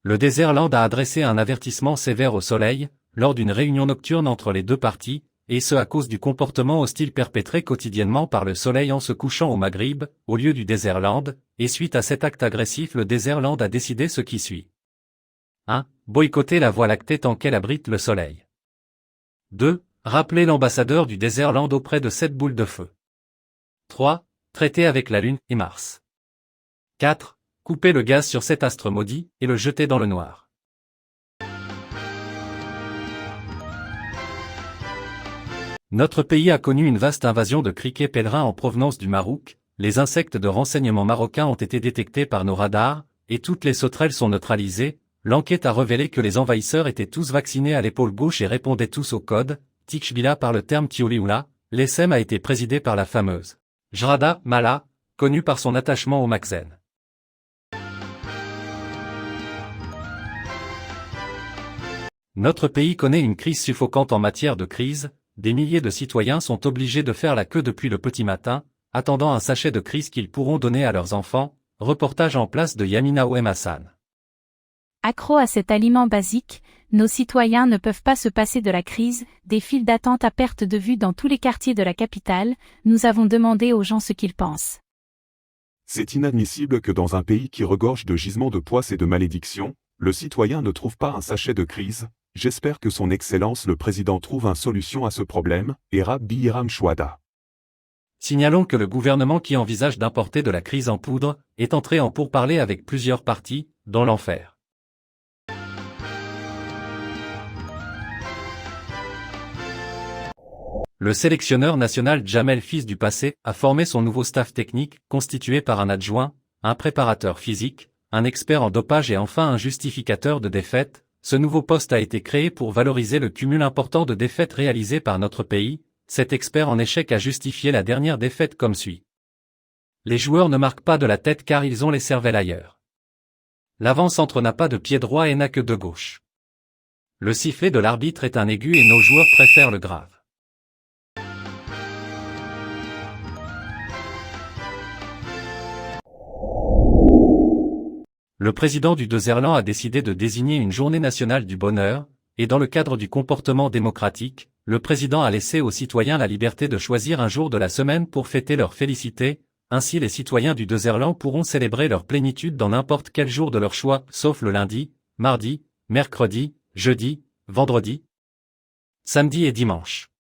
Le Désirlande a adressé un avertissement sévère au soleil, lors d'une réunion nocturne entre les deux parties, et ce à cause du comportement hostile perpétré quotidiennement par le soleil en se couchant au Maghrib, au lieu du Désirlande, et suite à cet acte agressif le Désirlande a décidé ce qui suit. 1. Boycotter la Voie lactée tant qu'elle abrite le soleil. 2. Rappeler l'ambassadeur du Désirlande auprès de cette boule de feu. 3. Traiter avec la Lune et Mars. 4. Couper le gaz sur cet astre maudit et le jeter dans le noir. Notre pays a connu une vaste invasion de criquets pèlerins en provenance du Maroc, les insectes de renseignement marocains ont été détectés par nos radars, et toutes les sauterelles sont neutralisées. L'enquête a révélé que les envahisseurs étaient tous vaccinés à l'épaule gauche et répondaient tous au code Tikshbila par le terme Tiolioula. L'ESM a été présidé par la fameuse Jrada Mala, connue par son attachement au Maxen. Notre pays connaît une crise suffocante en matière de crise, des milliers de citoyens sont obligés de faire la queue depuis le petit matin, attendant un sachet de crise qu'ils pourront donner à leurs enfants. Reportage en place de Yamina Ouem Hassan. Accro à cet aliment basique, nos citoyens ne peuvent pas se passer de la crise, des files d'attente à perte de vue dans tous les quartiers de la capitale. Nous avons demandé aux gens ce qu'ils pensent. C'est inadmissible que dans un pays qui regorge de gisements de poisse et de malédictions, le citoyen ne trouve pas un sachet de crise. J'espère que son Excellence le Président trouve une solution à ce problème, et Rabbi Hiram Chouada. Signalons que le gouvernement qui envisage d'importer de la crise en poudre est entré en pourparlers avec plusieurs partis, dont l'enfer. Le sélectionneur national Jamel Fils du passé a formé son nouveau staff technique, constitué par un adjoint, un préparateur physique, un expert en dopage et enfin un justificateur de défaites. Ce nouveau poste a été créé pour valoriser le cumul important de défaites réalisées par notre pays. Cet expert en échec a justifié la dernière défaite comme suit. Les joueurs ne marquent pas de la tête car ils ont les cervelles ailleurs. L'avant-centre n'a pas de pied droit et n'a que de gauche. Le sifflet de l'arbitre est un aigu et nos joueurs préfèrent le grave. Le président du Désirlande a décidé de désigner une journée nationale du bonheur, et dans le cadre du comportement démocratique, le président a laissé aux citoyens la liberté de choisir un jour de la semaine pour fêter leur félicité. Ainsi les citoyens du Désirlande pourront célébrer leur plénitude dans n'importe quel jour de leur choix, sauf le lundi, mardi, mercredi, jeudi, vendredi, samedi et dimanche.